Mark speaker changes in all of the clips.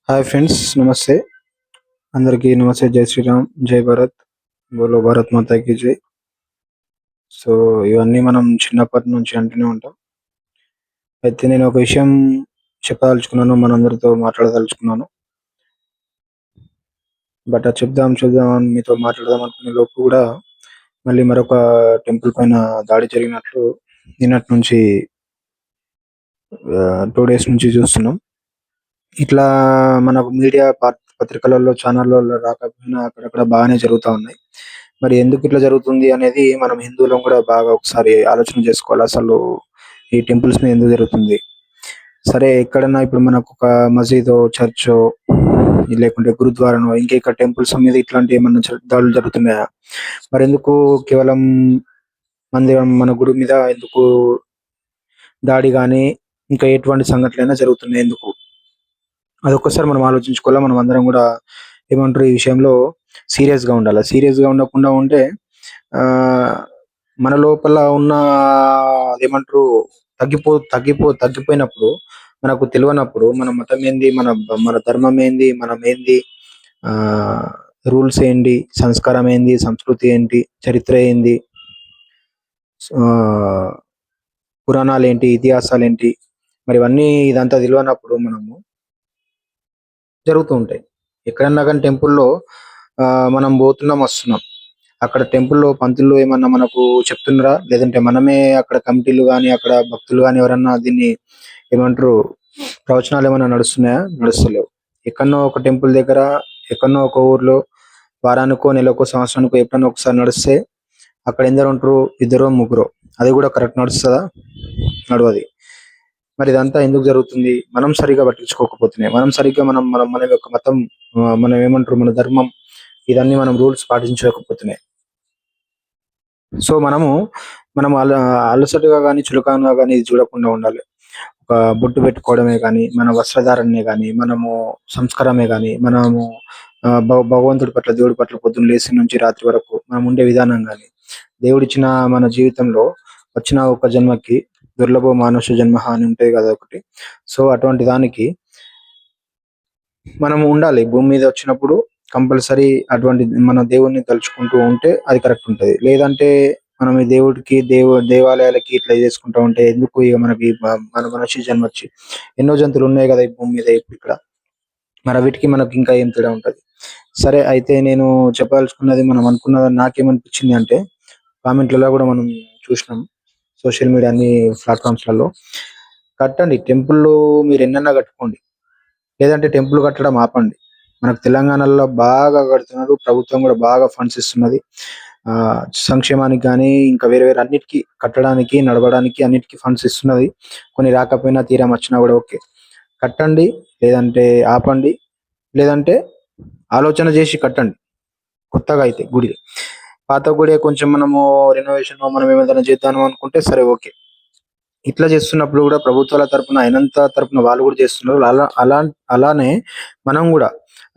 Speaker 1: Hi friends, నమస్తే. అందరికీ నమస్తే. జై శ్రీరామ్, జై భారత్, బోలో భారత్ మాతాకి జై. సో ఇవన్నీ మనం చిన్నప్పటి నుంచి అంటూనే ఉంటాం. అయితే నేను ఒక విషయం చెప్పదలుచుకున్నాను, మనందరితో మాట్లాడదలుచుకున్నాను. బట్ అది చెప్దాం అని మీతో మాట్లాడదాం అనుకునే లోపు కూడా మళ్ళీ మరొక టెంపుల్ పైన దాడి జరిగినట్లు నిన్నటి నుంచి 2 days నుంచి చూస్తున్నాం. ఇట్లా మనకు మీడియా పత్రికలలో, ఛానళ్ళలో రాకపోయినా అక్కడక్కడ బాగానే జరుగుతా ఉన్నాయి. మరి ఎందుకు ఇట్లా జరుగుతుంది అనేది మనం హిందువులం కూడా బాగా ఒకసారి ఆలోచన చేసుకోవాలి. అసలు ఈ టెంపుల్స్ మీద ఎందుకు జరుగుతుంది? సరే, ఎక్కడన్నా ఇప్పుడు మనకు ఒక మసీదో, చర్చో లేకుంటే గురుద్వారానో ఇంకెక్కడ టెంపుల్స్ మీద ఇట్లాంటి ఏమన్నా దాడులు జరుగుతున్నాయా? మరెందుకు కేవలం మందిరం, మన గుడి మీద ఎందుకు దాడి గాని ఇంకా ఎటువంటి సంఘటనలైనా జరుగుతున్నాయి ఎందుకు? అదొక్కసారి మనం ఆలోచించుకోవాలా. మనం అందరం కూడా ఏమంటారు, ఈ విషయంలో సీరియస్‌గా ఉండాలి. సీరియస్‌గా ఉండకుండా ఉంటే మన లోపల ఉన్న అదేమంటారు, తగ్గిపోయినప్పుడు, మనకు తెలవనప్పుడు మన మతం ఏంది, మన ధర్మం ఏంది, మనం ఏంది, రూల్స్ ఏంటి, సంస్కారం ఏంది, సంస్కృతి ఏంటి, చరిత్ర ఏంది, ఆహ్, పురాణాలేంటి, ఇతిహాసాలేంటి, మరి ఇవన్నీ ఇదంతా తెలవనప్పుడు మనము జరుగుతూ ఉంటాయి. ఎక్కడన్నా గాని టెంపుల్‌లో మనం పోతున్నాం, వస్తున్నాం. అక్కడ టెంపుల్‌లో పంతులు ఏమన్నా మనకు చెప్తున్నారా? లేదంటే మనమే అక్కడ కమిటీలు గాని, అక్కడ భక్తులు గాని ఎవరన్నా దీన్ని ఏమంటారు, ప్రవచనాలు ఏమన్నా నడుస్తున్నాయా? నడుస్తలేవు. ఎక్కడనో ఒక టెంపుల్ దగ్గర, ఎక్కడనో ఒక ఊర్లో వారానికో, నెలకో, సంవత్సరానికో ఎప్పుడన్నా ఒకసారి నడిస్తే అక్కడ ఎందరుంటరు? ఇద్దరో, ముగ్గురో. అది కూడా కరెక్ట్ నడుస్తదా? నడవది. మరి ఇదంతా ఎందుకు జరుగుతుంది? మనం సరిగ్గా పట్టించుకోకపోతేనే. మనం సరిగ్గా మనం మనం మన యొక్క మతం, మనం ఏమంటారు, మన ధర్మం, ఇదన్నీ మనం రూల్స్ పాటించకపోతేనే. సో మనం అలసటగా గాని, చులకనగా గాని ఇది చూడకుండా ఉండాలి. ఒక బొట్టు పెట్టుకోవడమే గాని, మన వస్త్రధారణనే గాని, మనము సంస్కారమే గాని, మనము భగవంతుడి పట్ల, దేవుడి పట్ల పొద్దున్న లేసి నుంచి రాత్రి వరకు మనం ఉండే విధానం గాని, దేవుడిచ్చిన మన జీవితంలో వచ్చిన ఒక జన్మకి దుర్లభో మానుష జన్మః అని ఉంటది కదా ఒకటి. సో అటువంటి దానికి మనం ఉండాలి. భూమి మీద వచ్చినప్పుడు కంపల్సరీ అటువంటి మన దేవుడిని తలుచుకుంటూ ఉంటే అది కరెక్ట్ ఉంటది. లేదంటే మనం ఈ దేవుడికి, దేవాలయాలకి ఇట్లా చేసుకుంటా ఉంటే ఎందుకు ఇక మనకి మన మనిషి జన్మొచ్చి ఎన్నో జంతువులు ఉన్నాయి కదా ఈ భూమి మీద ఇప్పుడు ఇక్కడ. మరి వీటికి మనకి ఇంకా ఏం తేడా ఉంటది? సరే, అయితే నేను చెప్పదలుచుకున్నది, మనం అనుకున్నది, నాకేమనిపించింది అంటే కామెంట్లలో కూడా మనం చూసినాం, సోషల్ మీడియా అన్ని ప్లాట్‌ఫామ్స్‌లలో. కట్టండి టెంపుల్‌లు, మీరు ఎన్నన్నా కట్టుకోండి. లేదంటే టెంపుల్ కట్టడం ఆపండి. మనకు తెలంగాణలో బాగా కడుతున్నారు. ప్రభుత్వం కూడా బాగా ఫండ్స్ ఇస్తున్నది. సంక్షేమానికి గాని, ఇంకా వేరే వేరే అన్నిటికి కట్టడానికి, నడవడానికి అన్నిటికి ఫండ్స్ ఇస్తున్నది. కొన్ని రాకపోయినా తీరం వచ్చినా కూడా ఓకే. కట్టండి, లేదంటే ఆపండి, లేదంటే ఆలోచన చేసి కట్టండి. కొత్తగా అయితే గుడి. పాత గుడే కొంచెం మనము రెనోవేషన్ మనం ఏమైనా చేద్దాం అనుకుంటే సరే ఓకే. ఇట్లా చేస్తున్నప్పుడు కూడా ప్రభుత్వాల తరపున, అయినంత తరపున వాళ్ళు కూడా చేస్తున్నారు. అలానే మనం కూడా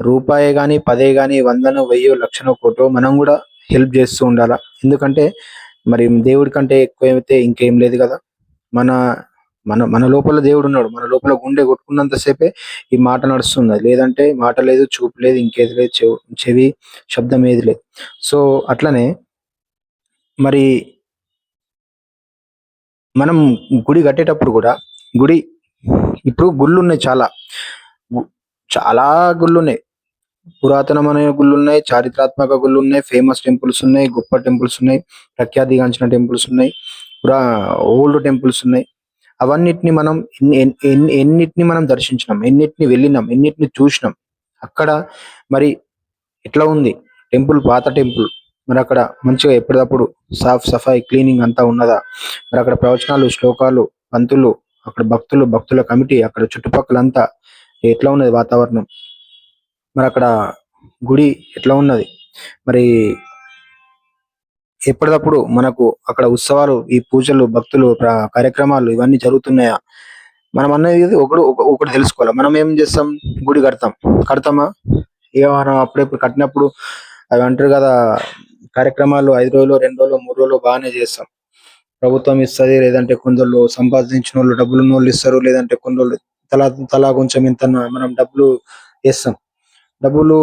Speaker 1: రూపాయే గాని, పదే గాని, వందనో, వెయ్యో, లక్షనో, కోటో మనం కూడా హెల్ప్ చేస్తూ ఉండాలా. ఎందుకంటే మరి దేవుడి కంటే ఎక్కువైతే ఇంకేం లేదు కదా! మన మన మన లోపల దేవుడున్నాడు. మన లోపల గుండె కొట్టుకున్నంత సేపే ఈ మాట నడుస్తున్నది. లేదంటే మాట లేదు, చూపు లేదు, ఇంకేది లేదు, చెవి శబ్దం ఏది లేదు. సో అట్లనే మరి మనం గుడి కట్టేటప్పుడు కూడా గుడి ఇప్పుడు గుళ్ళున్నాయి చాలా. గు చాలా గుళ్ళున్నాయి. పురాతనమైన గుళ్ళున్నాయి, చారిత్రాత్మక గుళ్ళున్నాయి, ఫేమస్ టెంపుల్స్ ఉన్నాయి, గొప్ప టెంపుల్స్ ఉన్నాయి, ప్రఖ్యాతిగాంచిన టెంపుల్స్ ఉన్నాయి, పురా ఓల్డ్ టెంపుల్స్ ఉన్నాయి. అవన్నిటిని మనం ఎన్నిటిని మనం దర్శించినాం, ఎన్నిటిని వెళ్ళినాం, ఎన్నిటిని చూసినాం. అక్కడ మరి ఎట్లా ఉంది టెంపుల్? పాత టెంపుల్. మరక్కడ మంచిగా ఎప్పటికప్పుడు సాఫ్ సఫాయి, క్లీనింగ్ అంతా ఉన్నదా? మరక్కడ ప్రవచనాలు, శ్లోకాలు, పంతులు, అక్కడ భక్తులు, భక్తుల కమిటీ, అక్కడ చుట్టుపక్కలంతా ఎట్లా ఉన్నది వాతావరణం? మరక్కడ గుడి ఎట్లా ఉన్నది? మరి ఎప్పటికప్పుడు మనకు అక్కడ ఉత్సవాలు, ఈ పూజలు, భక్తులు, కార్యక్రమాలు ఇవన్నీ జరుగుతున్నాయా? మనం అనేది ఒకటి తెలుసుకోవాలి. మనం ఏం చేస్తాం? గుడి కడతాం. కడతామా? ఇగ మనం అప్పుడప్పుడు కట్టినప్పుడు అవి అంటారు కదా, కార్యక్రమాలు 5 రోజులు, 2 రోజులు, 3 రోజులు బాగానే చేస్తాం. ప్రభుత్వం ఇస్తది. లేదంటే కొందళ్ళు సంపాదించినోళ్ళు, డబ్బులున్నోళ్ళు ఇస్తారు. లేదంటే కొన్నోళ్ళు తలా తలా కొంచెం ఇంతన్న మనం డబ్బులు ఏస్తాం. డబ్బులు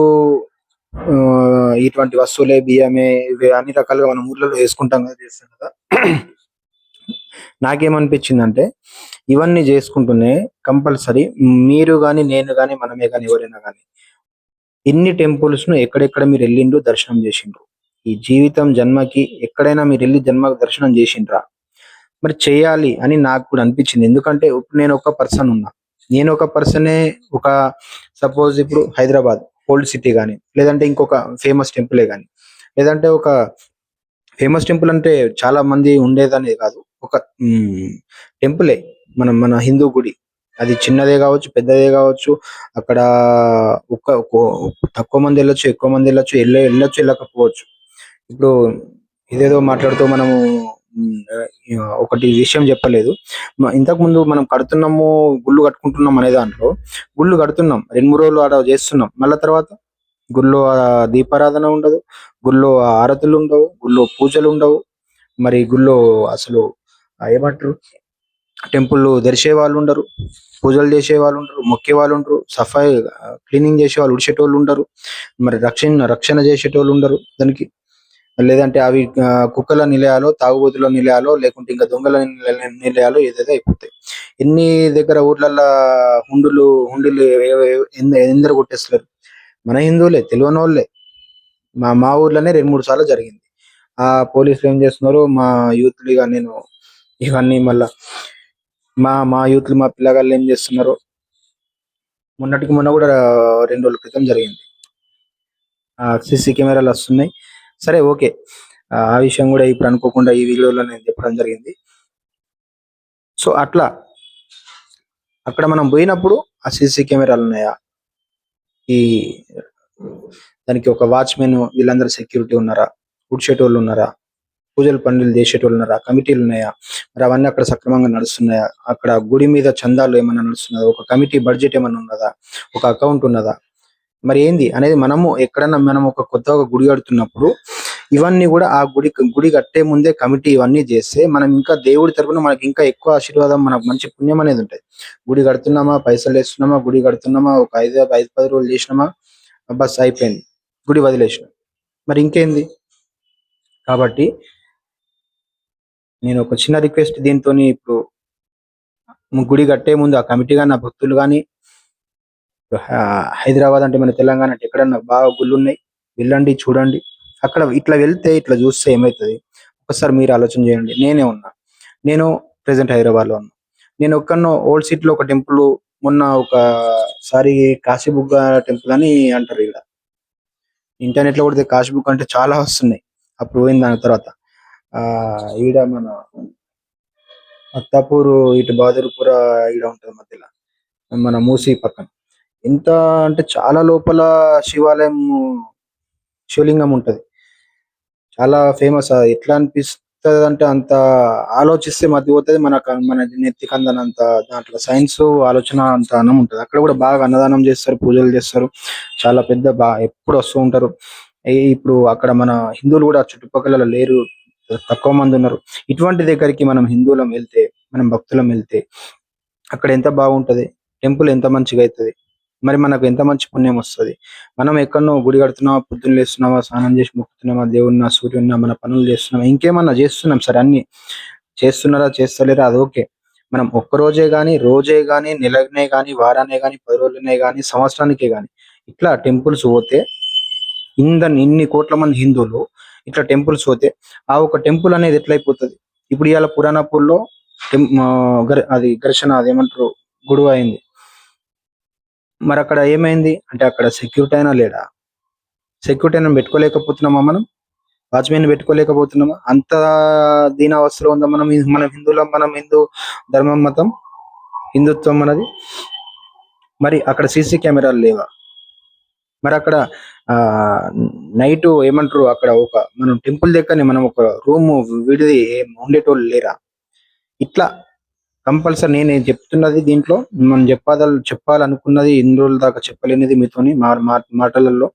Speaker 1: ఇటువంటి వస్తువులే బియ్యమే ఇవి అన్ని రకాలుగా మనం ఊర్లలో వేసుకుంటాం కదా, చేస్తాం కదా. నాకేమనిపించిందంటే ఇవన్నీ చేసుకుంటూనే కంపల్సరీ మీరు గాని, నేను గాని, మనమే గాని, ఎవరైనా గాని ఎన్ని టెంపుల్స్ ను ఎక్కడెక్కడ మీరు వెళ్ళిండ్రు, దర్శనం చేసిండ్రు? ఈ జీవితం జన్మకి ఎక్కడైనా మీరు వెళ్ళి జన్మ దర్శనం చేసిండ్రా? మరి చేయాలి అని నాకు కూడా అనిపించింది. ఎందుకంటే ఇప్పుడు నేను ఒక పర్సన్ ఉన్నా. నేను ఒక పర్సనే. ఒక సపోజ్ ఇప్పుడు హైదరాబాద్ ఓల్డ్ సిటీ గాని, లేదంటే ఇంకొక ఫేమస్ టెంపులే గాని, లేదంటే ఒక ఫేమస్ టెంపుల్ అంటే చాలా మంది ఉండేదనేది కాదు. ఒక టెంపులే. మన హిందూ గుడి. అది చిన్నదే కావచ్చు, పెద్దదే కావచ్చు. అక్కడ తక్కువ మంది వెళ్ళొచ్చు, ఎక్కువ మంది వెళ్ళొచ్చు, వెళ్ళొచ్చు, వెళ్ళకపోవచ్చు. ఇప్పుడు ఇదేదో మాట్లాడుతూ మనము ఒకటి విషయం చెప్పలేదు. ఇంతకు ముందు మనం కడుతున్నాము, గుళ్ళు కట్టుకుంటున్నాం అనే దాంట్లో గుళ్ళు కడుతున్నాం, 2, 3 రోజులు ఆడ చేస్తున్నాం. మళ్ళా తర్వాత గుళ్ళో దీపారాధన ఉండదు, గుళ్ళో ఆరతులు ఉండవు, గుళ్ళో పూజలు ఉండవు. మరి గుళ్ళో అసలు ఏమంటారు, టెంపుల్ తెరిచే వాళ్ళు ఉండరు, పూజలు చేసే వాళ్ళు ఉండరు, మొక్కే వాళ్ళు ఉండరు, సఫాయి క్లీనింగ్ చేసే వాళ్ళు, ఉడిచేటోళ్ళు ఉండరు, మరి రక్షణ రక్షణ చేసేటోళ్ళు ఉండరు దానికి. లేదంటే అవి కుక్కల నిలయాలో, తాగుబోతుల నిలయాలో, లేకుంటే ఇంకా దొంగల నిలయాలో ఏదేదో అయిపోతాయి. ఎన్ని దగ్గర ఊర్లల్లో హుండీలు ఎందరు కొట్టేస్తారు. మన హిందువులే, తెలియనోళ్ళే. మా ఊర్లోనే 2, 3 సార్లు జరిగింది. ఆ పోలీసులు ఏం చేస్తున్నారు, మా యూత్ ఇక నేను ఇవన్నీ మళ్ళా మా యూత్లు, మా పిల్లగాళ్ళు ఏం చేస్తున్నారు, మొన్నటికి మొన్న కూడా 2 రోజుల క్రితం జరిగింది. సీసీ కెమెరాలు వస్తున్నాయి. సరే, ఓకే. ఆ విషయం కూడా ఇప్పుడు అనుకోకుండా ఈ వీడియోలో నేను చెప్పడం జరిగింది. సో అట్లా అక్కడ మనం పోయినప్పుడు ఆ సీసీ కెమెరాలు ఉన్నాయా, ఈ దానికి ఒక వాచ్మెన్, వీళ్ళందరూ సెక్యూరిటీ ఉన్నారా, ఉడ్చేటోళ్ళు ఉన్నారా, పూజలు పనులు చేసేటోళ్ళు ఉన్నారా, కమిటీలు ఉన్నాయా, మరి అవన్నీ అక్కడ సక్రమంగా నడుస్తున్నాయా, అక్కడ గుడి మీద చందాలు ఏమైనా నడుస్తున్నదా, ఒక కమిటీ బడ్జెట్ ఏమైనా ఉన్నదా, ఒక అకౌంట్ ఉన్నదా, మరి ఏంది అనేది మనము ఎక్కడన్నా మనం ఒక కొత్తగా గుడి కడుతున్నప్పుడు ఇవన్నీ కూడా ఆ గుడి కట్టే ముందే కమిటీ ఇవన్నీ చేస్తే మనం ఇంకా దేవుడి తరపున మనకి ఇంకా ఎక్కువ ఆశీర్వాదం, మనకు మంచి పుణ్యం అనేది ఉంటుంది. గుడి కడుతున్నామా, పైసలు వేస్తున్నామా, గుడి కడుతున్నామా, ఒక 5, 10 రోజులు చేసినామా, బస్ అయిపోయింది, గుడి వదిలేసినాం, మరి ఇంకేంది. కాబట్టి నేను ఒక చిన్న రిక్వెస్ట్ దీంతోని ఇప్పుడు గుడి కట్టే ముందు ఆ కమిటీ గాని, ఆ భక్తులు గాని, హైదరాబాద్ అంటే మన తెలంగాణ అంటే ఎక్కడన్నా బాగా గుళ్ళు ఉన్నాయి, వెళ్ళండి, చూడండి. అక్కడ ఇట్లా వెళ్తే, ఇట్లా చూస్తే ఏమవుతుంది, ఒకసారి మీరు ఆలోచన చేయండి. నేనే ఉన్నా, నేను ప్రెసెంట్ హైదరాబాద్ లో ఉన్నా. నేను ఒక్కనో ఓల్డ్ సిటీ లో ఒక టెంపుల్, మొన్న ఒకసారి కాశీబుగ్గ టెంపుల్ అని అంటారు. ఇక్కడ ఇంటర్నెట్ లో కొడితే కాశీబుగ్గ అంటే చాలా వస్తున్నాయి. అప్పుడు పోయిన దాని తర్వాత ఈడ మన అత్తాపూరు, ఇటు బహదూర్పుర, ఈడ ఉంటది మధ్యలో, మన మూసీ పక్కన. ఎంత అంటే చాలా లోపల శివాలయం, శివలింగం ఉంటది. చాలా ఫేమస్. ఎట్లా అనిపిస్తది అంటే, అంత ఆలోచిస్తే మతి పోతది. మన నెత్తి కందనంత దాంట్లో సైన్స్ ఆలోచన అంత అన్నం ఉంటది. అక్కడ కూడా బాగా అన్నదానం చేస్తారు, పూజలు చేస్తారు. చాలా పెద్ద ఎప్పుడు వస్తూ ఉంటారు. ఇప్పుడు అక్కడ మన హిందువులు కూడా చుట్టుపక్కల లేరు, తక్కువ మంది ఉన్నారు. ఇటువంటి దగ్గరికి మనం హిందువులం వెళ్తే, మనం భక్తులం వెళ్తే అక్కడ ఎంత బాగుంటది, టెంపుల్ ఎంత మంచిగా అవుతుంది, మరి మనకు ఎంత మంచి పుణ్యం వస్తది. మనం ఎక్కడనో గుడి కడుతున్నామా, పొద్దున్న లేస్తున్నామా, స్నానం చేసి మొక్కుతున్నామా, దేవుడిన, సూర్యుడిన, మన పనులు చేస్తున్నామా, ఇంకేమన్నా చేస్తున్నాం సరే, అన్ని చేస్తున్నారా, చేస్తలేరా, అది ఓకే. మనం ఒక్క రోజే గాని, రోజే గాని, నెలనే గాని, వారానే గాని, 10 రోజులనే గాని, సంవత్సరానికే గాని ఇట్లా టెంపుల్స్ పోతే, ఇన్ని కోట్ల మంది హిందువులు ఇట్లా టెంపుల్స్ పోతే ఆ ఒక టెంపుల్ అనేది ఎట్లయిపోతుంది. ఇప్పుడు ఇవాళ పురాణపూర్లో అది ఘర్షణ, అదేమంటారు, గొడవ అయింది. మరి అక్కడ ఏమైంది అంటే, అక్కడ సెక్యూరిటీ అయినా లేడా? సెక్యూరిటీ అయినా పెట్టుకోలేకపోతున్నామా మనం? వాచ్మెన్ పెట్టుకోలేకపోతున్నామా? అంత దీనావస్థలో ఉందా మనం, మనం హిందువులం, మనం హిందూ ధర్మం, మతం, హిందుత్వం మనది. మరి అక్కడ సీసీ కెమెరాలు లేవా? మరి అక్కడ ఆ నైట్ ఏమంటారు, అక్కడ ఒక మనం టెంపుల్ దగ్గరనే మనం ఒక రూమ్ విడిది ఉండేటోళ్ళు లేరా? ఇట్లా కంపల్సరీ నేను చెప్తున్నది దీంట్లో, మనం చెప్పాలనుకున్నది, ఇన్ని రోజుల దాకా చెప్పలేనిది మీతోని మాటలలో,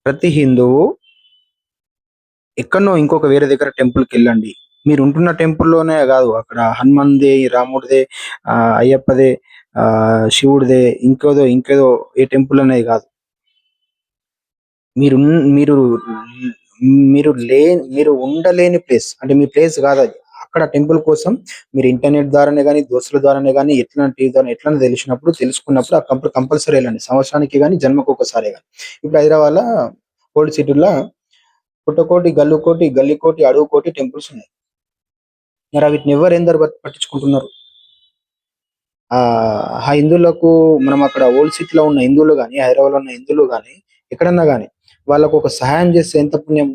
Speaker 1: ప్రతి హిందువు ఎక్కడనో ఇంకొక వేరే దగ్గర టెంపుల్కి వెళ్ళండి, మీరు ఉంటున్న టెంపుల్‌లోనే గాదు. అక్కడ హనుమాన్‌ది, రాముడిది, అయ్యప్పది, శివుడిది, ఇంకేదో ఏ టెంపుల్ అనేది గాదు. మీరున్ మీరు మీరు లే మీరు ఉండలేని ప్లేస్. అంటే మీ ప్లేస్ గాదది. అక్కడ టెంపుల్ కోసం మీరు ఇంటర్నెట్ ద్వారానే గాని, దోస్తుల ద్వారానే గాని, ఎట్లైనా తెలుసుకున్నప్పుడు ఆ కంపల్సరీ ఎళ్ళండి. సంవత్సరానికి గాని, జన్మకొకసారే గాని. ఇప్పుడు హైదరాబాద్‌ల ఓల్డ్ సిటీ‌ల పుట్టకోటి, గల్లుకోటి, గల్లీకోటి, అడవికోటి టెంపుల్స్ ఉన్నాయి. మరి వీటిని ఎవరు పట్టించుకుంటున్నారు? ఆ హిందువులకు మనం అక్కడ ఓల్డ్ సిటీలో ఉన్న హిందువులు గాని, హైదరాబాద్‌లో ఉన్న హిందువులు గాని, ఎక్కడన్నా గాని వాళ్ళకొక సహాయం చేస్తే ఎంత పుణ్యం?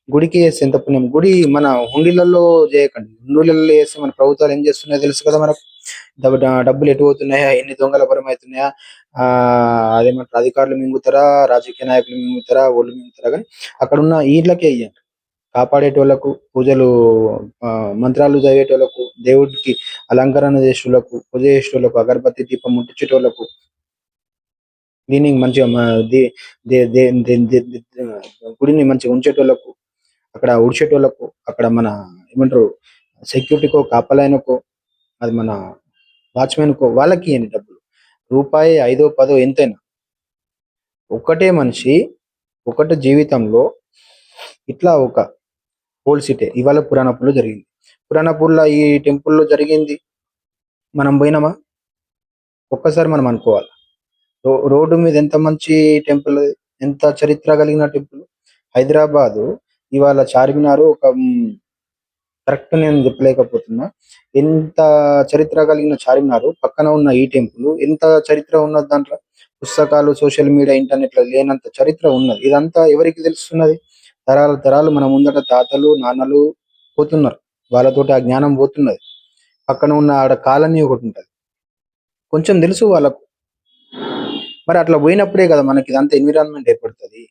Speaker 1: గుడికి చేస్తే ఎంత పుణ్యం? గుడి మన హుండీలలో జేయకండి. హుండీలలో చేస్తే మన ప్రభుత్వాలు ఏం చేస్తున్నాయో తెలుసు కదా మనకు. డబ్బులు ఎటు పోతున్నాయా? ఎన్ని దొంగలపరమైతున్నాయా? అదేమంటారు అధికారులు మింగుతారా? రాజకీయ నాయకులు మింగుతారా? వోళ్ళు మింగుతారా? గాని అక్కడున్న ఈట్లకే ఇయ్యండి. కాపాడేటోళ్ళకు, పూజలు మంత్రాలు చదివేటోళ్ళకు, దేవుడికి అలంకరణ చేసేటోళ్ళకు, పూజ చేసేటోళ్ళకు, అగరబత్తి దీపం ముట్టించేటోళ్ళకు, క్లీనింగ్ మంచిగా మ they they they they they they గుడిని మంచిగా ఉంచేటోళ్ళకు, అక్కడ ఊడ్చేటోళ్ళకు, అక్కడ మన ఏమంటారు సెక్యూరిటీకో, కాపలాయనకో, అది మన వాచ్‌మెన్‌కో వాళ్ళకియ్యండి డబ్బులు. రూపాయి, ఐదో, పదో ఎంతైనా. ఒక్కటే మనిషి, ఒకటే జీవితంలో ఇట్లా ఒక ఓల్డ్ సిటీ. ఇవాళ పురాణపూర్‌లో జరిగింది. పురాణపూర్‌ల ఈ టెంపుల్‌లో జరిగింది. మనం బోయినామా? ఒక్కసారి మనం అనుకోవాలి. రోడ్డు మీద ఎంత మంచి టెంపుల్ అది. ఎంత చరిత్ర కలిగిన టెంపుల్. హైదరాబాదు ఇవాళ చార్మినార్ ఒక కరెక్ట్ నేను చెప్పలేకపోతున్నా. ఎంత చరిత్ర కలిగిన చార్మినారు, పక్కన ఉన్న ఈ టెంపుల్ ఎంత చరిత్ర ఉన్నది దాంట్ల. పుస్తకాలు, సోషల్ మీడియా, ఇంటర్నెట్‌లో లేనంత చరిత్ర ఉన్నది. ఇదంతా ఎవరికి తెలుస్తున్నది? తరాలు తరాలు మన ముందట తాతలు, నాన్నలు పోతున్నారు. వాళ్ళతోటి ఆ జ్ఞానం పోతున్నది. పక్కన ఉన్న ఆడ కాలనీ ఒకటుంటది. కొంచెం తెలుసు వాళ్ళకు. మరి అట్లా పోయినప్పుడే కదా మనకి ఇదంతా ఎన్విరాన్మెంట్ ఏర్పడుతది.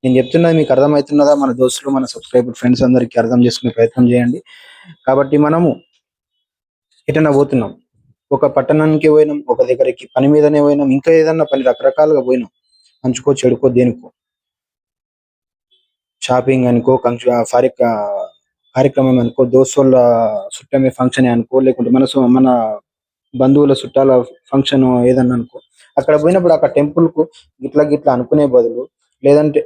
Speaker 1: నేను చెప్తున్నది మీకు అర్థమైతున్నదా? మన దోస్తులు, మన సబ్‌స్క్రైబర్ ఫ్రెండ్స్ అందరికి అర్థం చేసుకునే ప్రయత్నం చేయండి. కాబట్టి మనము ఎటన్నా పోతున్నాం. ఒక పట్టణానికి పోయినాం, ఒక దగ్గరికి పని మీదనే పోయినాం, ఇంకా ఏదన్నా పని రకరకాలుగా పోయినాం. మంచికో, చెడుకో, దేనికో. షాపింగ్ అనుకో, కార్యక్రమం అనుకో, దోస్తుల చుట్టమే ఫంక్షనే అనుకో, లేకుంటే మన బంధువుల చుట్టాల ఫంక్షన్ ఏదన్నా అనుకో. అక్కడ పోయినప్పుడు అక్కడ టెంపుల్‌కు గిట్లా గిట్లా అనుకునే బదులు, లేదంటే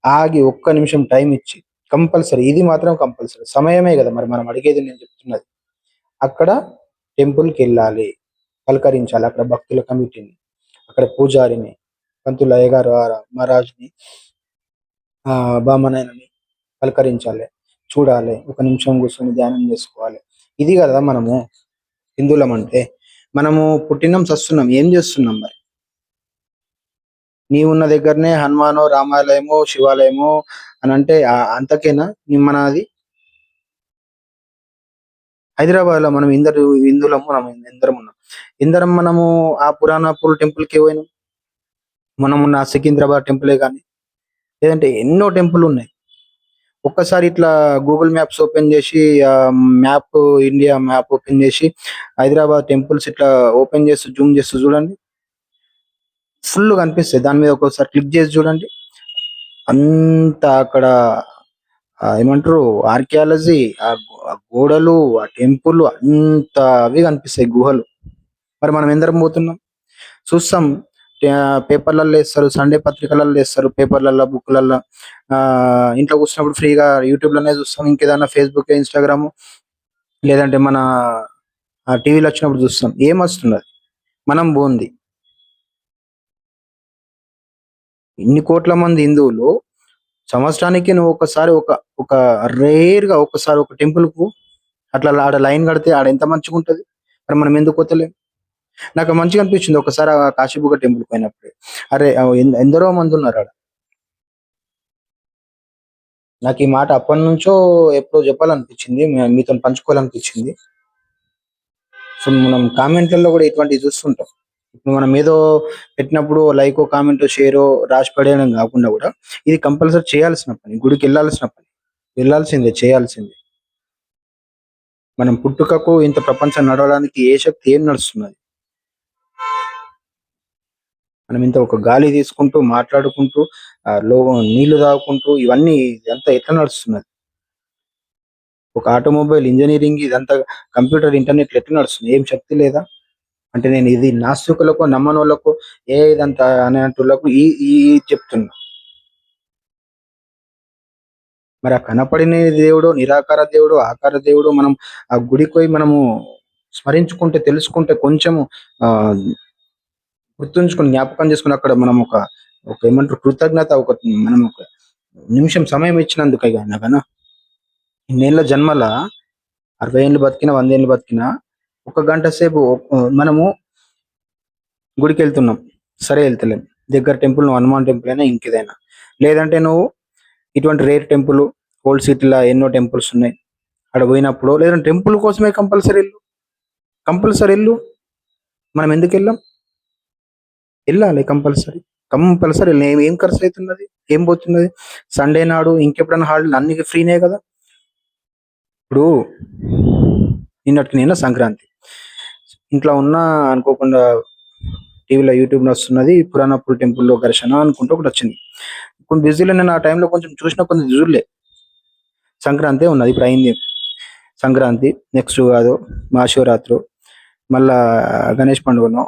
Speaker 1: ఆగి ఒక్క నిమిషం టైమ్ ఇచ్చి కంపల్సరీ ఇది మాత్రం కంపల్సరీ. సమయమే గదా! మరి మనం అడిగేది నేను చెప్తున్నది. అక్కడ టెంపుల్‌కెళ్ళాలి. పలకరించాలి. అక్కడ భక్తుల కమిటీని, అక్కడ పూజారిని, పంతులు అయ్యగారు మహారాజ్‌ని, బామనైనని పలకరించాలి. చూడాలి. ఒక నిమిషం కూర్చొని ధ్యానం చేసుకోవాలి. ఇది గదా మనము హిందువులమంటే. మనము పుట్టినం, సస్తున్నాం. ఏం జేస్తున్నాం మరి? నీవున్న దగ్గరనే హనుమానో, రామాలయమో, శివాలయమో అనంటే అంతకేనా మనది? హైదరాబాద్‌లో మనం హిందువులము మనం ఎందరమున్నాం. ఎందరం మనము ఆ పురాణాపూర్ టెంపుల్‌కే పోయినాం. మనమున్న సికింద్రాబాద్ టెంపులే గాని, లేదంటే ఎన్నో టెంపులున్నాయి. ఒక్కసారి ఇట్లా గూగుల్ మ్యాప్స్ ఓపెన్ జేసి ఇండియా మ్యాప్ ఓపెన్ జేసి హైదరాబాద్ టెంపుల్స్ ఇట్లా ఓపెన్ చేసి జూమ్ చేసి చూడండి. ఫుల్ కనిపిస్తాయి. దాని మీద ఒక్కోసారి క్లిక్ చేసి చూడండి. అంతా అక్కడ ఏమంటారు ఆర్కియాలజీ, ఆ గోడలు, ఆ టెంపుల్ అంత అవి కనిపిస్తాయి గుహలు. మరి మనం ఎందరం పోతున్నాం? చూస్తాం. పేపర్‌లలో ఏస్తారు. సండే పత్రికలలో ఏస్తారు. పేపర్‌లలో, బుక్‌లల్ల. ఇంట్లో కూర్చున్నప్పుడు ఫ్రీగా యూట్యూబ్‌లోనే చూస్తాం. ఇంకేదన్నా ఫేస్‌బుక్, ఇన్‌స్టాగ్రాము లేదంటే మన టీవీలో వచ్చినప్పుడు చూస్తాం. ఏమొస్తున్నది? మనం బోంది. ఇన్ని కోట్ల మంది హిందువులు సంవత్సరానికి నువ్వు ఒకసారి ఒక రేర్‌గా ఒక్కసారి ఒక టెంపుల్‌కు అట్లా ఆడ లైన్ కడితే ఆడ ఎంత మంచిగుంటది. మరి మనం ఎందుకు పోతలేం? నాకు మంచిగా అనిపించింది ఒకసారి ఆ కాశీబుగ్గ టెంపుల్‌కి పోయినప్పుడు. అరే! ఎందరో మందున్నారాడ. నాకు ఈ మాట అప్పటినుంచో ఎప్పుడో చెప్పాలనిపించింది. మీతోని పంచుకోవాలనిపించింది. సో, మనం కామెంట్‌లలో కూడా ఇటువంటివి చూస్తుంటాం. ఇప్పుడు మనం ఏదో పెట్టినప్పుడు లైకో, కామెంటో, షేరో రాసి పడేయడం కాకుండా కూడా ఇది కంపల్సరీ చేయాల్సిన పని. గుడికెళ్ళాల్సిన పని. వెళ్ళాల్సిందే, చేయాల్సిందే. మనం పుట్టుకకు ఇంత ప్రపంచం నడవడానికి ఏ శక్తి ఏం నడుస్తున్నది? మనం ఇంత ఒక గాలి తీసుకుంటూ, మాట్లాడుకుంటూ, నీళ్లు తాగుకుంటూ ఇవన్నీ ఇదంతా ఎట్లా నడుస్తున్నది? ఒక ఆటోమొబైల్ ఇంజినీరింగ్ ఇదంతా కంప్యూటర్, ఇంటర్నెట్ ఎట్లా నడుస్తుంది? ఏం శక్తి లేదా? అంటే నేను ఇది నాస్తికులకు, నమ్మనోళ్ళకు ఇదంతా అనేటోళ్ళకు ఈ ఈ ఈ చెప్తున్నా. మరి ఆ కనపడిన దేవుడు, నిరాకార దేవుడు, ఆకార దేవుడు మనం ఆ గుడికి పోయి మనము స్మరించుకుంటే, తెలుసుకుంటే కొంచెము ఆహ్, గుర్తుంచుకొని, జ్ఞాపకం చేసుకొని అక్కడ మనం ఒక ఒక ఏమంటారు కృతజ్ఞత మనం ఒక నిమిషం సమయం ఇచ్చినందుకే గాన ఇన్నేళ్ల జన్మల 60 ఏళ్ళు బతికినా, 100 ఏళ్ళు బతికినా, ఒక గంట సేపు మనము గుడికెళ్తున్నాం. సరే ఎళ్తలేం. దగ్గర టెంపుల్ నువ్వు హనుమాన్ టెంపుల్ అయినా ఇంకేదైనా. లేదంటే నువ్వు ఇటువంటి రేర్ టెంపుల్, ఓల్డ్ సిటీ‌ల ఎన్నో టెంపుల్స్ ఉన్నాయి. ఆడ పోయినప్పుడో లేదంటే టెంపుల్ కోసమే కంపల్సరీ ఎళ్ళు. కంపల్సరీ ఎళ్ళు. మనం ఎందుకెళ్ళం? ఎళ్ళాలి కంపల్సరీ. కంపల్సరీ ఏం ఖర్చయితున్నది? ఏం పోతున్నది? సండే నాడు ఇంకెప్పుడైనా హాలిడే అన్ని ఫ్రీనే గదా! ఇప్పుడు నిన్నటికి నిన్న సంక్రాంతి. ఇంట్లో ఉన్నా అనుకోకుండా టీవీలో, యూట్యూబ్‌లో వస్తున్నది. పురాణాపూర్ టెంపుల్‌లో ఘర్షణ అనుకుంటూ ఒకటొచ్చింది. కొంచెం బిజీలో నేను ఆ టైంలో కొంచెం చూసినా కొంచెం చూడలే. సంక్రాంతే ఉన్నది. ఇప్పుడు అయింది సంక్రాంతి. నెక్స్ట్ ఉగాదో, మహాశివరాత్రో, మళ్ళా గణేష్ పండుగనో,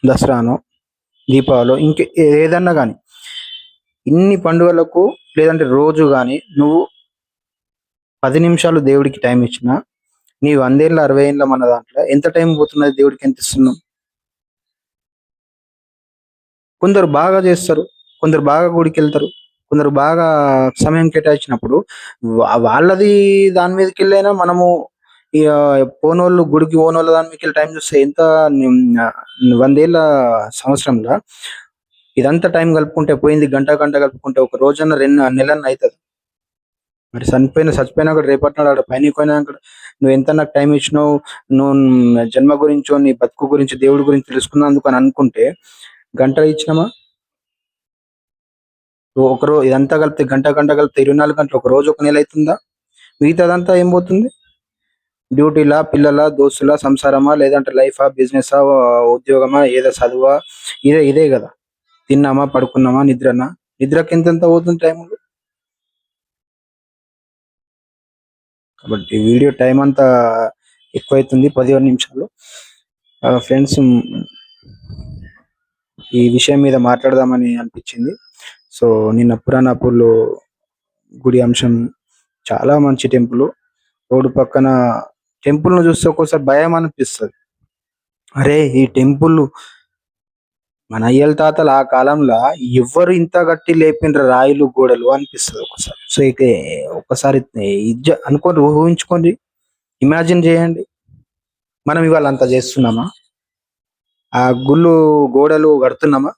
Speaker 1: దసరానో, దీపావళో ఏదన్నా గాని ఇన్ని పండుగలకు లేదంటే రోజు గాని నువ్వు 10 నిమిషాలు దేవుడికి టైం ఇచ్చినా, నీ 100 ఏళ్ల, 60 ఏళ్ల మన దాంట్లో ఎంత టైం పోతున్నది దేవుడికి ఎంత ఇస్తున్నాం? కొందరు బాగా చేస్తారు. కొందరు బాగా గుడికెళ్తారు. కొందరు బాగా సమయం కేటాయించినప్పుడు వాళ్ళది దాని మీదకెళ్ళైనా మనము ఇగ పోనోళ్ళు గుడికి పోనోళ్ళ దాని మీదకెళ్ళి టైం చూస్తే ఎంత 100 ఏళ్ల సంవత్సరంల ఇదంతా టైం కలుపుకుంటే పోయింది గంట, గంట కలుపుకుంటే ఒక రోజన్నా నెలన్నా అయితది. మరి చచ్చిపోయినా కూడా రేపటి నాడు ఆడ పైనకి పోయినాక నువ్వు ఎంత నాకు టైం ఇచ్చినావు, నువ్వు జన్మ గురించో, నీ బతుకు గురించి, దేవుడి గురించి తెలుసుకున్నందుకు అని అనుకుంటే గంట ఇచ్చినామా? ఇదంతా కలిపితే గంట, గంట కలిపితే 24 గంటలు ఒక రోజు ఒక నెల అయితుందా? మిగతాదంతా ఏం పోతుంది? డ్యూటీలా, పిల్లలా, దోస్తులా, సంసారమా, లేదంటే లైఫా, బిజినెసా, ఉద్యోగమా, ఏదో చదువా, ఇదే గదా! తిన్నామా, పడుకున్నామా, నిద్రనా? నిద్రకి ఎంతెంత పోతుంది టైము? కాబట్టి వీడియో టైం అంతా ఎక్కువైతుంది. 15 నిమిషాలు. ఫ్రెండ్స్, ఈ విషయం మీద మాట్లాడదామని అనిపించింది. సో, నిన్న పురాణాపూర్‌లో గుడి అంశం చాలా మంచి టెంపుల్. రోడ్డు పక్కన టెంపుల్‌ని చూస్తే ఒక్కోసారి భయం అనిపిస్తది. అరే! ఈ టెంపుల్ మన అయ్యల తాతలు ఆ కాలంలో ఎవ్వరు ఇంత గట్టి లేపిండ్రు రాయిలు, గోడలు అనిపిస్తది ఒక్కోసారి. సో, ఒక్కసారి అనుకోండి, ఊహించుకోండి. ఇమాజిన్ చేయండి. మనం ఇవాళ అంత చేస్తున్నామా? ఆ గుళ్ళు, గోడలు కడుతున్నామా?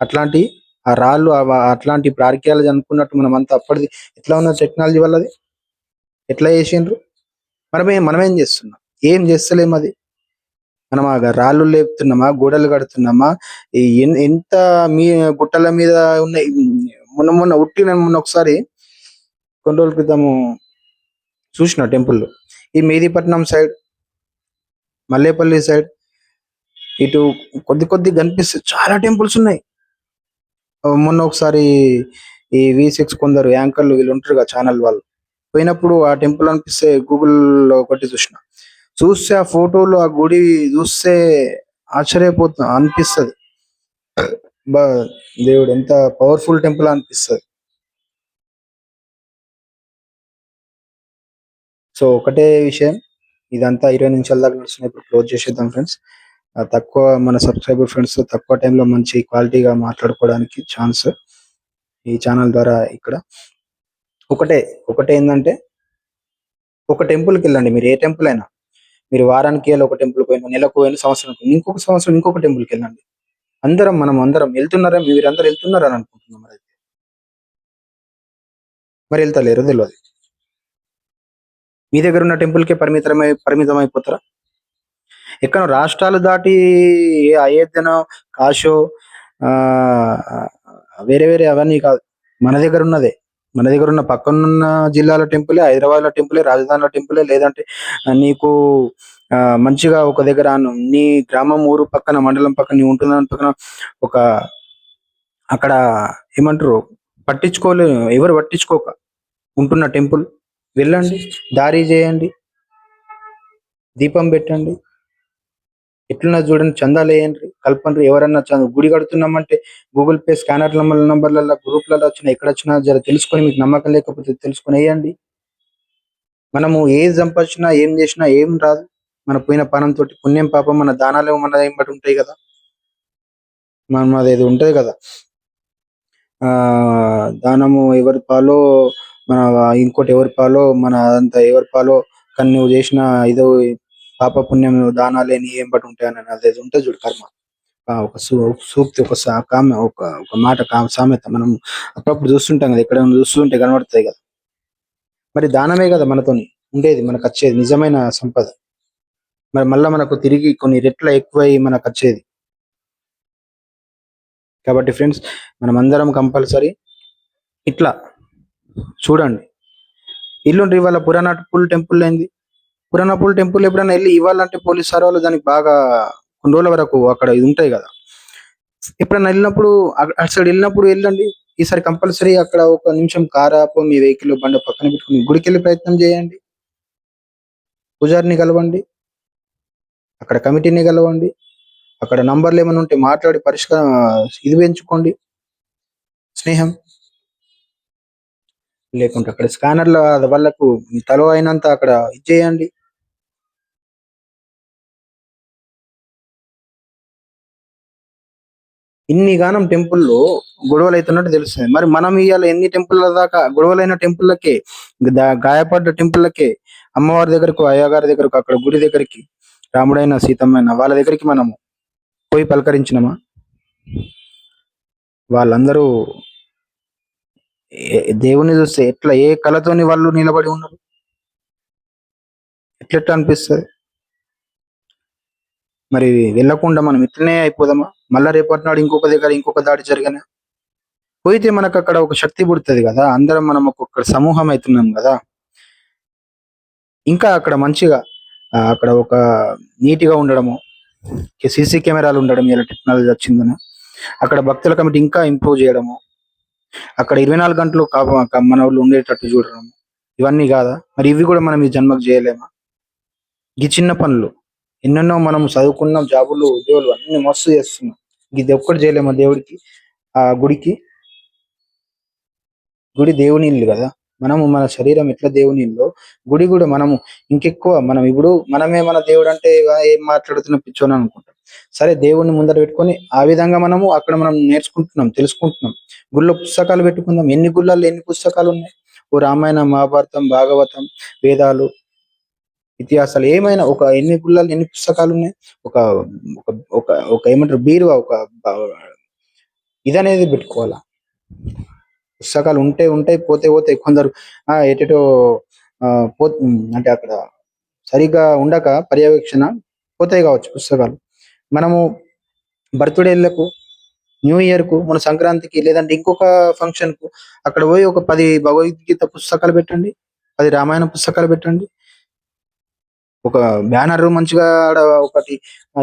Speaker 1: అట్లాంటి ఆ రాళ్ళు అట్లాంటి ఇప్పుడు ఆర్కియాలజీ అనుకున్నట్టు మనమంతా అప్పటిది ఎట్లా ఉన్నది టెక్నాలజీ వాళ్ళది? ఎట్లా చేసిండ్రు? మనమేం చేస్తున్నాం? ఏం చేస్తలేం అది. మనం ఆ రాళ్ళు లేపుతున్నామా? గోడలు కడుతున్నామా? ఎంత మీ గుట్టల మీద ఉన్నాయి. మొన్న మొన్న ఉట్టిన మొన్న ఒకసారి కొన్ని రోజుల క్రితము చూసిన టెంపుల్. ఈ మెహిదీపట్నం సైడ్, మల్లేపల్లి సైడ్ ఇటు కొద్ది కనిపిస్తాయి. చాలా టెంపుల్స్ ఉన్నాయి. మొన్న ఒకసారి ఈ V6 కొందరు యాంకర్‌లు వీళ్ళు ఉంటారుగా ఛానల్ వాళ్ళు. పోయినప్పుడు ఆ టెంపుల్ అనిపిస్తే గూగుల్‌లో కొట్టి చూసిన. చూస్తే ఆ ఫోటోలు, ఆ గుడి చూస్తే అనిపిస్తది. అబ్బా! దేవుడు ఎంత పవర్‌ఫుల్ టెంపుల్ అనిపిస్తది. సో, ఒకటే విషయం, ఇదంతా 20 నిమిషాల దాకా నడుస్తుంది. ఇప్పుడు క్లోజ్ చేసేద్దాం ఫ్రెండ్స్. తక్కువ మన సబ్‌స్క్రైబర్ ఫ్రెండ్స్‌తో తక్కువ టైంలో మంచి క్వాలిటీగా మాట్లాడుకోవడానికి ఛాన్స్ ఈ ఛానల్ ద్వారా ఇక్కడ. ఒకటే, ఒకటేందంటే ఒక టెంపుల్‌కెళ్ళండి. మీరు ఏ టెంపుల్ అయినా. మీరు వారానికి ఒక టెంపుల్‌కి పోయిన, నెలకు పోయిన, సంవత్సరానికి ఇంకొక సంవత్సరం ఇంకొక టెంపుల్‌కెళ్ళండి. అందరం ఎళ్తున్నారా? మీరందరూ ఎళ్తున్నారని అనుకుంటున్నా మరైతే. మరి ఎళ్తలేరో తెలవదు. మీ దగ్గరున్న టెంపుల్‌కే పరిమితమైపోతారా? ఎక్కడో రాష్ట్రాలు దాటి ఏ అయోధ్యనో, కాశో, ఆహ్, వేరే వేరే అవన్నీ కాదు. మన దగ్గరున్నదే. మన దగ్గరున్న పక్కనున్న జిల్లాల టెంపులే, హైదరాబాద్‌లో టెంపులే, రాజధానిలో టెంపులే, లేదంటే నీకు మంచిగా ఒక దగ్గర నీ గ్రామం, ఊరు పక్కన, మండలం పక్కన, నీవు ఉంటున్న దాని పక్కన ఒక అక్కడ ఏమంటారు ఎవరు పట్టించుకోక ఉంటున్న టెంపుల్. వెళ్ళండి, దారి చేయండి, దీపం పెట్టండి, ఎట్లున్నా చూడండి, చందాలు వేయండి, కల్పండి. ఎవరన్నా గుడి కడుతున్నామంటే గూగుల్ పే స్కానర్ నంబర్లలో గ్రూప్లలో వచ్చినా ఎక్కడ వచ్చినా జర తెలుసుకొని, మీకు నమ్మకం లేకపోతే తెలుసుకొని వేయండి. మనము ఏది సంపాదించినా ఏం చేసినా ఏం రాదు, మన పోయిన పనంతో. పుణ్యం పాపం మన దానాలు మన బట్టి ఉంటాయి కదా. మనం అదేది ఉంటది కదా, ఆ దానము ఎవరి పాలో మన, ఇంకోటి ఎవరి పాలో మన, అదంతా ఎవరి పాలో. కానీ నువ్వు చేసిన ఇదో పాప పుణ్యం దానాలేని ఏం బట్టి ఉంటాయని అదేది ఉంటుంది చూడు, కర్మ. ఒక సూక్తి, ఒక కామె, ఒక మాట సామెత మనం అప్పుడప్పుడు చూస్తుంటాం కదా, ఎక్కడ చూస్తుంటే కనబడుతాయి కదా. మరి దానమే కదా మనతోని ఉండేది, మనకు వచ్చేది నిజమైన సంపద. మరి మళ్ళా మనకు తిరిగి కొన్ని రెట్ల ఎక్కువై మనకు వచ్చేది. కాబట్టి ఫ్రెండ్స్, మనం అందరం కంపల్సరీ ఇట్లా చూడండి. ఇల్లుండి ఇవాళ పురాణాపూల్ టెంపుల్ అయింది. పురాణాపూల్ టెంపుల్ ఎప్పుడైనా వెళ్ళి ఇవ్వాలంటే పోలీస్ సార్ వాళ్ళు దానికి బాగా కొన్ని రోజుల వరకు అక్కడ ఇది ఉంటాయి కదా. ఎప్పుడైనా వెళ్ళినప్పుడు అటు సైడ్ వెళ్ళినప్పుడు వెళ్ళండి. ఈసారి కంపల్సరీ అక్కడ ఒక నిమిషం కారాపు మీ వెహికల్ బండి పక్కన పెట్టుకుని గుడికి వెళ్ళే ప్రయత్నం చేయండి. పూజారిని కలవండి, అక్కడ కమిటీని కలవండి, అక్కడ నంబర్లు ఏమైనా ఉంటే మాట్లాడి పరిష్కారం ఇది పెంచుకోండి, స్నేహం. లేకుంటే అక్కడ స్కానర్ల వాళ్ళకు తలో అయినంత అక్కడ ఇచ్చేయండి. ఇన్ని గానం టెంపుల్లో గొడవలు అవుతున్నట్టు తెలుస్తుంది. మరి మనం ఇవాళ ఎన్ని టెంపుల్ల దాకా గొడవలైన టెంపుల్లకే, గాయపడ్డ టెంపుల్లకే, అమ్మవారి దగ్గరకు, అయ్యగారి దగ్గరకు, అక్కడ గుడి దగ్గరికి, రాముడైన సీతమ్మైన వాళ్ళ దగ్గరికి మనము పోయి పలకరించినమా? వాళ్ళందరూ దేవుని చూస్తే ఎట్లా, ఏ కళతోని వాళ్ళు నిలబడి ఉన్నారు, ఎట్లెట్లా అనిపిస్తుంది. మరి వెళ్ళకుండా మనం ఇట్లనే అయిపోదామా? మళ్ళా రేపటి నాడు ఇంకొక దగ్గర ఇంకొక దాడి జరిగిన పోయితే మనకు అక్కడ ఒక శక్తి పుడుతుంది కదా. అందరం మనం ఒక్కొక్క సమూహం అవుతున్నాం కదా. ఇంకా అక్కడ మంచిగా అక్కడ ఒక నీట్గా ఉండడము, సీసీ కెమెరాలు ఉండడం, ఇలా టెక్నాలజీ వచ్చిందని అక్కడ భక్తుల కమిటీ ఇంకా ఇంప్రూవ్ చేయడము, అక్కడ 24 గంటలు మన వాళ్ళు ఉండేటట్టు చూడడం, ఇవన్నీ కాదా? మరి ఇవి కూడా మనం ఈ జన్మకు చేయలేమా? ఈ చిన్న పనులు ఎన్నెన్నో మనం చదువుకున్నాం, జాబులు ఉద్యోగులు అన్ని మస్తు చేస్తున్నాం, ఇది ఒక్కటి చేయలేమా దేవుడికి? ఆ గుడికి, గుడి దేవుని ఇల్లు కదా. మనము మన శరీరం ఎట్లా దేవుని ఇల్లు, గుడి కూడా మనము ఇంకెక్కువ. మనం ఇప్పుడు మనమే మన దేవుడు అంటే ఏం మాట్లాడుతున్న పిచ్చోని అనుకుంటాం. సరే, దేవుడిని ముందర పెట్టుకొని ఆ విధంగా మనము అక్కడ మనం నేర్చుకుంటున్నాం, తెలుసుకుంటున్నాం. గుళ్ళో పుస్తకాలు పెట్టుకుందాం. ఎన్ని గుళ్ళల్లో ఎన్ని పుస్తకాలు ఉన్నాయి. ఓ రామాయణం, మహాభారతం, భాగవతం, వేదాలు, ఇతిహాసాలు ఏమైనా ఒక ఎన్ని గుళ్ళల్లో ఎన్ని పుస్తకాలు ఉన్నాయి. ఒక ఒక ఒక ఒక ఏమంటారు, బీరువా, ఒక ఇదనేది పెట్టుకోవాలా. పుస్తకాలు ఉంటే ఉంటాయి, పోతే పోతాయి. కొందరు ఎటెటో ఆ, పో అంటే అక్కడ సరిగ్గా ఉండక పర్యవేక్షణ పోతాయి కావచ్చు పుస్తకాలు. మనము బర్త్డేలకు, న్యూ ఇయర్ కు, మన సంక్రాంతికి, లేదంటే ఇంకొక ఫంక్షన్ కు అక్కడ పోయి ఒక 10 భగవద్గీత పుస్తకాలు పెట్టండి, 10 రామాయణ పుస్తకాలు పెట్టండి, ఒక బ్యానర్ మంచిగా ఆడ ఒకటి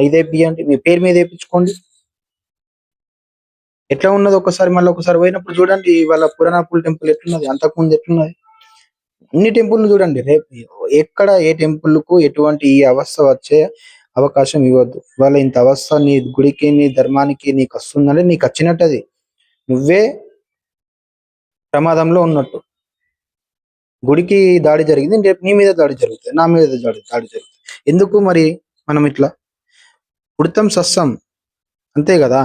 Speaker 1: ఇదే బియ్యండి, మీ పేరు మీద వేయించుకోండి. ఎట్లా ఉన్నది ఒకసారి, మళ్ళీ ఒకసారి పోయినప్పుడు చూడండి వాళ్ళ పురాణాపూల్ టెంపుల్ ఎట్లున్నది, అంతకుముందు ఎట్లున్నది. అన్ని టెంపుల్ చూడండి. రేపు ఎక్కడ ఏ టెంపుల్ కు ఎటువంటి ఈ అవస్థ వచ్చే అవకాశం ఇవ్వద్దు. వాళ్ళ ఇంత అవస్థ నీ గుడికి, నీ ధర్మానికి నీకు వస్తుందంటే నీకు వచ్చినట్టు, అది నువ్వే ప్రమాదంలో ఉన్నట్టు. గుడికి దాడి జరిగింది, రేపు నీ మీద దాడి జరుగుతుంది, నా మీద దాడి జరుగుతుంది. ఎందుకు మరి మనం ఇట్లా పుడతాం, సస్సం, అంతే కదా.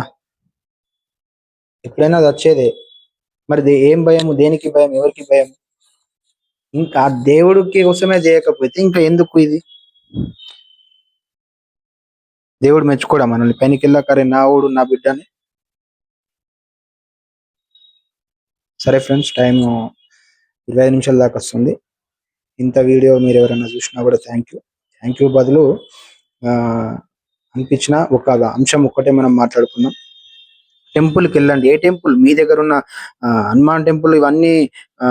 Speaker 1: ఎప్పుడైనా అది వచ్చేదే. మరి ఏం భయం, దేనికి భయం, ఎవరికి భయం? ఇంకా ఆ దేవుడికి కోసమే చేయకపోతే ఇంకా ఎందుకు ఇది? దేవుడు మెచ్చుకోడా మనల్ని? పైనకి వెళ్ళాకరే నా ఊడు నా బిడ్డ అని. సరే ఫ్రెండ్స్, టైం 25 నిమిషాల దాకా వస్తుంది. ఇంత వీడియో మీరు ఎవరైనా చూసినా కూడా థ్యాంక్ యూ బదులు ఆ అనిపించిన ఒక అంశం ఒక్కటే మనం మాట్లాడుకున్నాం. టెంపుల్కి వెళ్ళండి. ఏ టెంపుల్ మీ దగ్గర ఉన్న హనుమాన్ టెంపుల్, ఇవన్నీ ఆ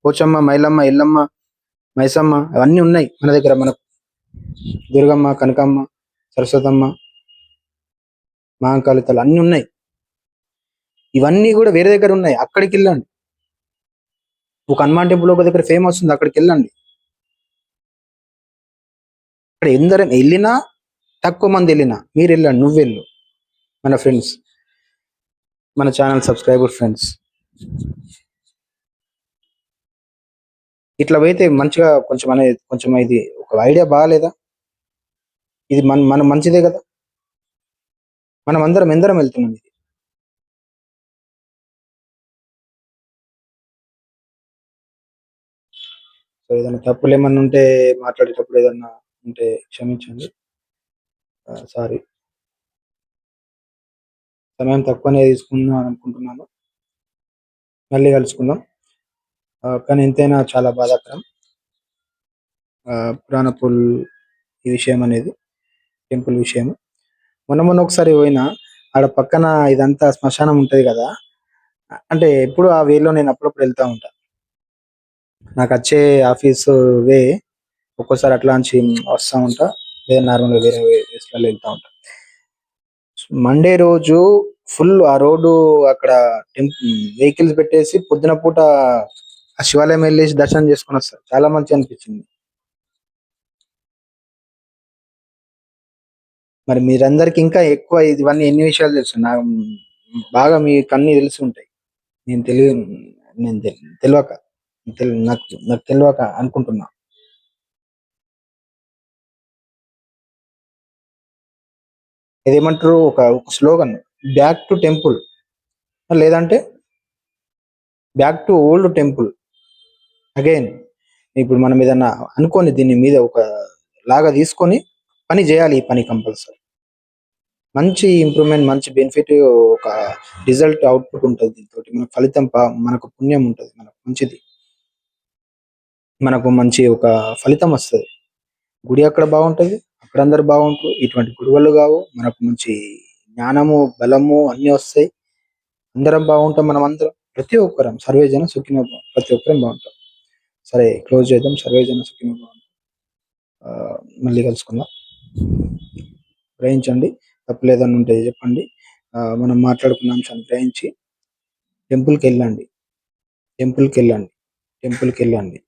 Speaker 1: పోచమ్మ, మైలమ్మ, ఎల్లమ్మ, మైసమ్మ అవన్నీ ఉన్నాయి మన దగ్గర. మనకు దుర్గమ్మ, కనకమ్మ, సరస్వతమ్మ, మహాకాళితలు అన్ని ఉన్నాయి. ఇవన్నీ కూడా వేరే దగ్గర ఉన్నాయి, అక్కడికి వెళ్ళండి. ఒక హనుమాన్ టెంపుల్ ఒక దగ్గర ఫేమస్ ఉంది, అక్కడికి వెళ్ళండి. అక్కడ ఎందరం వెళ్ళినా, తక్కువ మంది వెళ్ళినా మీరు వెళ్ళండి, నువ్వు వెళ్ళు, మన ఫ్రెండ్స్, మన ఛానల్ సబ్స్క్రైబర్ ఫ్రెండ్స్. ఇట్లా పోయితే మంచిగా కొంచెం అనేది కొంచెం ఇది ఒక ఐడియా బాగాలేదా? ఇది మన మంచిదే కదా, మనం అందరం ఎందరం వెళ్తున్నాం ఇది. సో ఏదైనా తప్పులు ఏమన్నా ఉంటే, మాట్లాడేటప్పుడు ఏదన్నా ఉంటే క్షమించండి. సారీ, సమయం తక్కువనే తీసుకుందాం అనుకుంటున్నాను. మళ్ళీ కలుసుకుందాం. కానీ ఎంతైనా చాలా బాధాకరం పురాణపుల్ ఈ విషయం అనేది, టెంపుల్ విషయం. మొన్న మొన్న ఒకసారి పోయినా, ఆడ పక్కన ఇదంతా శ్మశానం ఉంటది కదా, అంటే ఎప్పుడు ఆ వేలో నేను అప్పుడప్పుడు వెళ్తా ఉంటా. నాకు వచ్చే ఆఫీసు వే ఒక్కోసారి అట్లా నుంచి వస్తా ఉంటా, లేదా నార్మల్గా వేరే వేస్లలో వెళ్తా ఉంటా. మండే రోజు ఫుల్ ఆ రోడ్డు అక్కడ వెహికల్స్ పెట్టేసి పొద్దున పూట ఆ శివాలయం వెళ్ళేసి దర్శనం చేసుకుని వస్తారు. చాలా మంచి అనిపించింది. మరి మీరందరికి ఇంకా ఎక్కువ ఇవన్నీ ఎన్ని విషయాలు తెలుసు నాకు, బాగా మీకు అన్ని తెలిసి ఉంటాయి. నేను తెలియ నేను తెలియక నాకు నాకు తెలియక అనుకుంటున్నా. ఇదేమంటారు, ఒక స్లోగన్, బ్యాక్ టు టెంపుల్, లేదంటే back to old temple again. ఇప్పుడు మనం ఏదన్నా అనుకొని దీని మీద ఒక లాగా తీసుకొని పని చేయాలి. ఈ పని కంపల్సరీ మంచి ఇంప్రూవ్మెంట్, మంచి బెనిఫిట్, ఒక రిజల్ట్ అవుట్పుట్ ఉంటుంది. దీంతో మనకు ఫలితం, మనకు పుణ్యం ఉంటుంది, మనకు మంచిది, మనకు మంచి ఒక ఫలితం వస్తుంది. గుడి అక్కడ బాగుంటది, అక్కడ అందరు బాగుంటారు. ఇటువంటి గురువులు కావు, మనకు మంచి జ్ఞానము బలము అన్ని వస్తాయి. అందరం బాగుంటాం, మనం అందరం, ప్రతి ఒక్కరం సర్వేజన సుఖినో భవ. ప్రతి ఒక్కరం బాగుంటాం. సరే, క్లోజ్ చేద్దాం. సర్వేజన సుఖినో భవ. ఆ, మళ్ళీ కలుసుకుందాం. గ్రహించండి, తప్పులేదన్నా ఉంటే చెప్పండి. మనం మాట్లాడుకున్న అంశాన్ని గ్రహించి టెంపుల్కి వెళ్ళండి, టెంపుల్కి వెళ్ళండి, టెంపుల్కి వెళ్ళండి.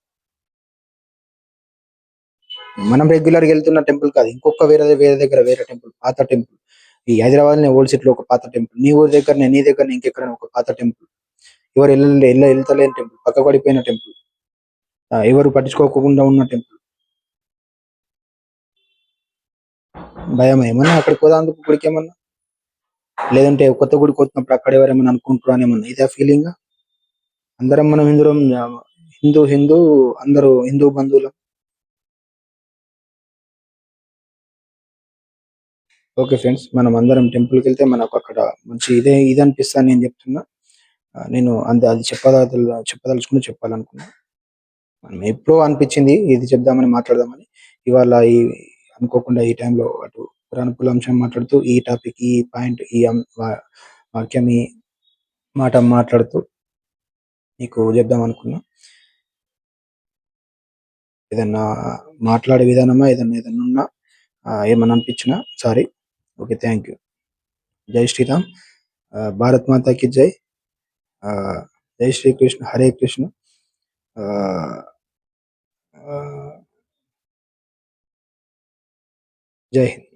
Speaker 1: మనం రెగ్యులర్గా వెళ్తున్న టెంపుల్ కాదు, ఇంకొక వేరే వేరే దగ్గర వేరే టెంపుల్, పాత టెంపుల్. ఈ హైదరాబాద్ ఓల్డ్ సిటీలో ఒక పాత టెంపుల్, నీ ఊరి దగ్గర, నీ దగ్గర, ఇంకెక్కడ ఒక పాత టెంపుల్, ఎవరు వెళ్తలేని టెంపుల్, పక్క పడిపోయిన టెంపుల్, ఎవరు పట్టించుకోకుండా ఉన్న టెంపుల్. భయం ఏమన్నా అక్కడికి పోదాందుకు, గుడికి ఏమన్నా, లేదంటే కొత్త గుడికి వచ్చినప్పుడు అక్కడ ఎవరేమన్నా అనుకుంటారు అని ఏమన్నా ఇదే ఫీలింగ్? అందరం మనం హిందూ హిందూ అందరూ హిందూ బంధువులం. ఓకే ఫ్రెండ్స్, మనం అందరం టెంపుల్కి వెళ్తే మనకు అక్కడ మంచి ఇది అనిపిస్తాను నేను చెప్తున్నా. నేను అది చెప్పదలుచుకుని చెప్పాలనుకున్నా. మనం ఎప్పుడో అనిపించింది ఇది చెప్దామని, మాట్లాడదామని. ఇవాళ అనుకోకుండా ఈ టైంలో అటు పురాణపుల అంశం మాట్లాడుతూ, ఈ టాపిక్, ఈ పాయింట్, వాక్యం, ఈ మాట మాట్లాడుతూ నీకు చెప్దాం అనుకున్నా. ఏదన్నా మాట్లాడే విధానమా, ఏదన్నా ఉన్నా, ఏమన్నా అనిపించినా సారీ. Okay, thank you. జై శ్రీరామ్. భారత్ మాతాకి జై. జై శ్రీకృష్ణ, హరే కృష్ణ. జై హింద్.